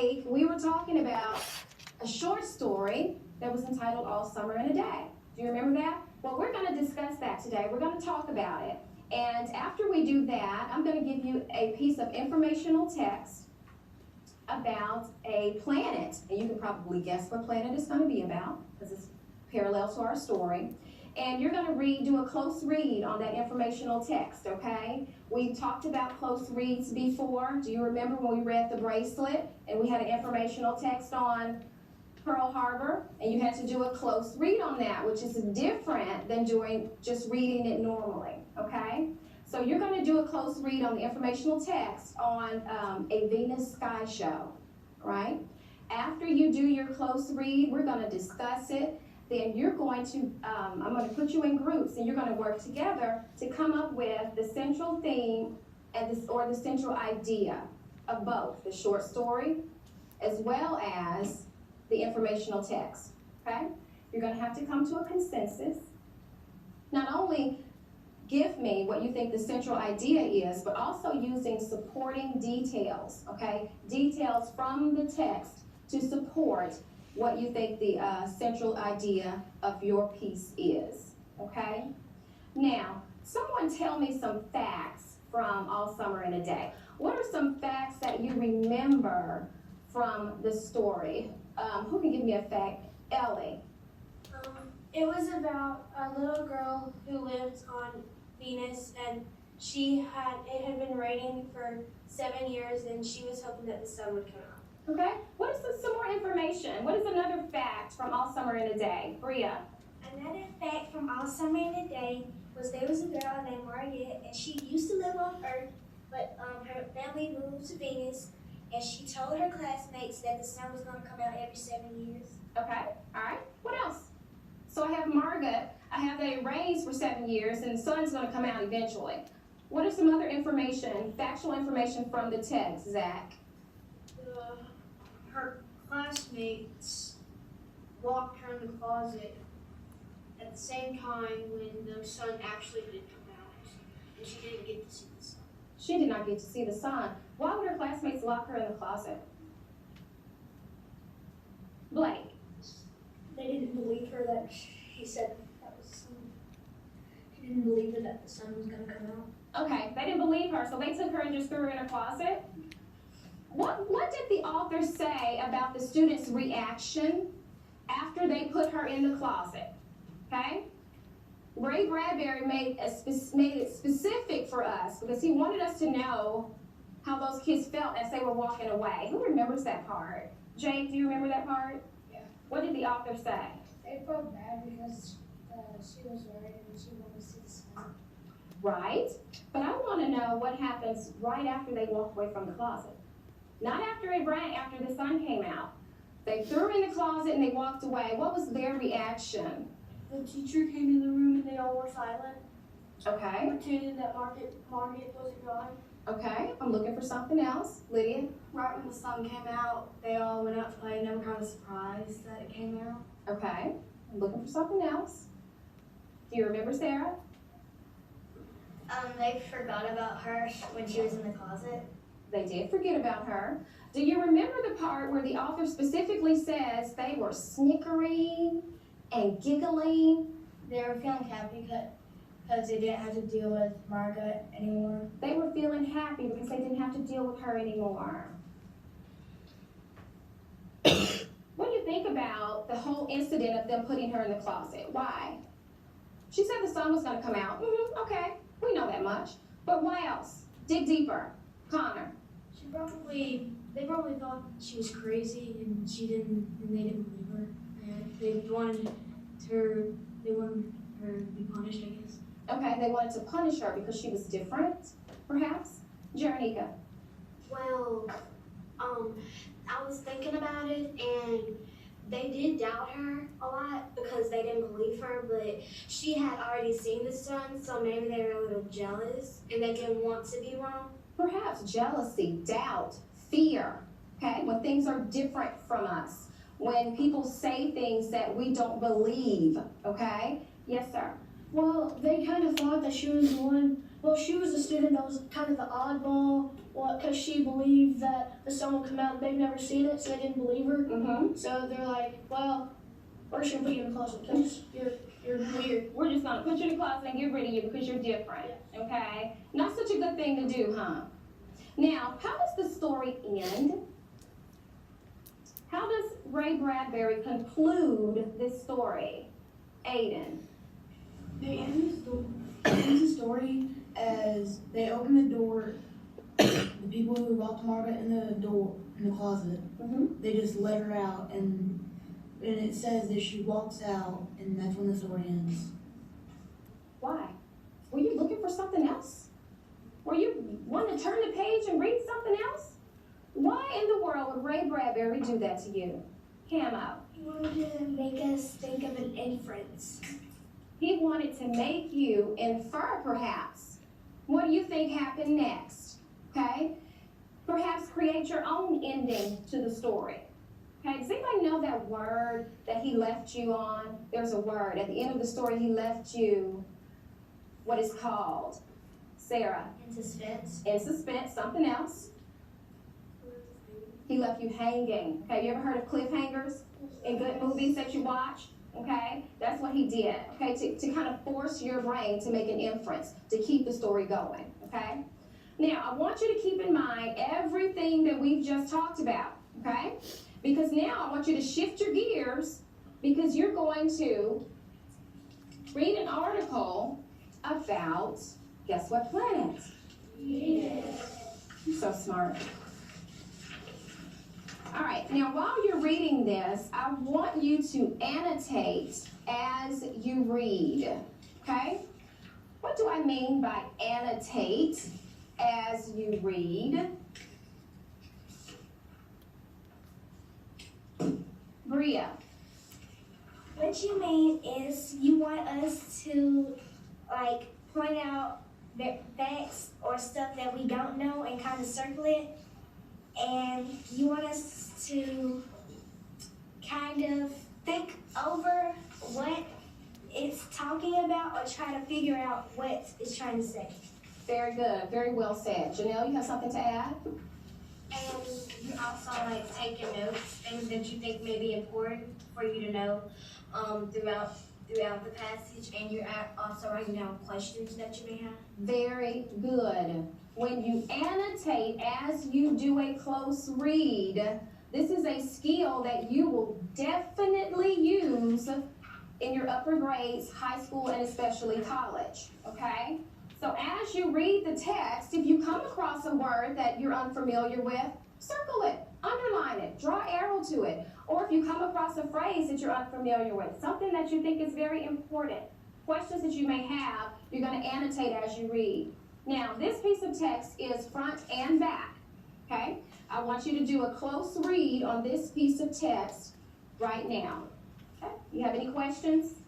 week, we were talking about a short story that was entitled All Summer in a Day. Do you remember that? Well, we're going to discuss that today. We're going to talk about it. And after we do that, I'm going to give you a piece of informational text about a planet. And you can probably guess what planet it's going to be about because it's parallel to our story. And you're going to do a close read on that informational text, okay? We talked about close reads before. Do you remember when we read The Bracelet and we had an informational text on Pearl Harbor, and you had to do a close read on that, which is different than doing just reading it normally, okay? So you're going to do a close read on the informational text on a Venus sky show, right? After you do your close read, we're going to discuss it. Then you're going to, I'm going to put you in groups, and you're going to work together to come up with the central theme and or the central idea of both the short story as well as the informational text, okay? You're going to have to come to a consensus. Not only give me what you think the central idea is, but also using supporting details, okay? Details from the text to support what you think the central idea of your piece is, okay? Now, someone tell me some facts from All Summer in a Day. What are some facts that you remember from the story? Who can give me a fact? Ellie. It was about a little girl who lived on Venus, and it had been raining for 7 years, and she was hoping that the sun would come out. Okay. What is some more information? What is another fact from All Summer in a Day? Bria. Another fact from All Summer in a Day was there was a girl named Margaret, and she used to live on Earth, but her family moved to Venus, and she told her classmates that the sun was going to come out every 7 years. Okay. All right. What else? So I have Margaret. I have that it rains for 7 years, and the sun's going to come out eventually. What are some other information, factual information from the text, Zach? Her classmates locked her in the closet at the same time when the sun actually did come out, and she didn't get to see the sun. She did not get to see the sun. Why would her classmates lock her in the closet? Blake. They didn't believe her that she said that was sun. She didn't believe her that the sun was going to come out. Okay, they didn't believe her, so they took her and just threw her in a closet. What did the author say about the students' reaction after they put her in the closet? Okay? Ray Bradbury made it specific for us because he wanted us to know how those kids felt as they were walking away. Who remembers that part? Jake, do you remember that part? Yeah. What did the author say? They felt bad because she was worried and she wanted to see the sun. Right, but I want to know what happens right after they walk away from the closet. Not after it rained, after the sun came out. They threw her in the closet and they walked away. What was their reaction? The teacher came in the room and they all were silent, Okay, pretending that Margaret wasn't gone. okay, I'm looking for something else. Lydia? Right when the sun came out, they all went out to play and they were kind of surprised that it came out. Okay, I'm looking for something else. Do you remember, Sarah? They forgot about her when she was in the closet. They did forget about her. Do you remember the part where the author specifically says they were snickering and giggling? They were feeling happy because they didn't have to deal with Margaret anymore. They were feeling happy because they didn't have to deal with her anymore. What do you think about the whole incident of them putting her in the closet? Why? She said the sun was going to come out. Okay, we know that much. But why else? Dig deeper. Connor. They probably thought she was crazy and they didn't believe her. And they wanted her to be punished, I guess. Okay, they wanted to punish her because she was different, perhaps? Jeronica. Well, I was thinking about it, and they did doubt her a lot because they didn't believe her, but she had already seen the sun, so maybe they were a little jealous, and they didn't want to be wrong. Perhaps jealousy, doubt, fear, okay? When things are different from us. When people say things that we don't believe, okay? Yes, sir. Well, they kind of thought that she was the student that was kind of the oddball, Well, because she believed that the sun would come out and they've never seen it, so they didn't believe her. Mm-hmm. So they're like, well, we're just going to put you in the closet because you're weird. We're just gonna put you in the closet and get rid of you because you're different, okay? Not such a good thing to do, huh? Now, how does the story end? How does Ray Bradbury conclude this story? Aiden. They end the story as they open the door. The people who locked Margaret in the closet, Mm-hmm. they just let her out, and it says that she walks out, and that's when the story ends. Why? Were you looking for something else? Were you wanting to turn the page and read something else? Why in the world would Ray Bradbury do that to you? Camo. He wanted to make us think of an inference. He wanted to make you infer, perhaps. What do you think happened next? Okay? Perhaps create your own ending to the story. Okay, does anybody know that word that he left you on? There's a word. At the end of the story, he left you what is called. Sarah. In suspense. In suspense, something else. He left you hanging. Okay, you ever heard of cliffhangers in good movies that you watch? Okay, that's what he did. Okay, to kind of force your brain to make an inference, to keep the story going. Okay? Now, I want you to keep in mind everything that we've just talked about. Okay? Because now I want you to shift your gears because you're going to read an article about, guess what planet? You're so smart. All right, now while you're reading this, I want you to annotate as you read, okay? What do I mean by annotate as you read? Bria. What you mean is you want us to, like, point out the facts or stuff that we don't know and kind of circle it. And you want us to kind of think over what it's talking about or try to figure out what it's trying to say. Very good, very well said. Janelle, you have something to add? And you also like taking notes, things that you think may be important for you to know throughout the passage, and you're also writing down questions that you may have. Very good. When you annotate as you do a close read, this is a skill that you will definitely use in your upper grades, high school, and especially college, okay? So as you read the text, if you come across a word that you're unfamiliar with, circle it, underline it, draw an arrow to it. Or if you come across a phrase that you're unfamiliar with, something that you think is very important, questions that you may have, you're going to annotate as you read. Now, this piece of text is front and back, okay? I want you to do a close read on this piece of text right now. Okay? You have any questions?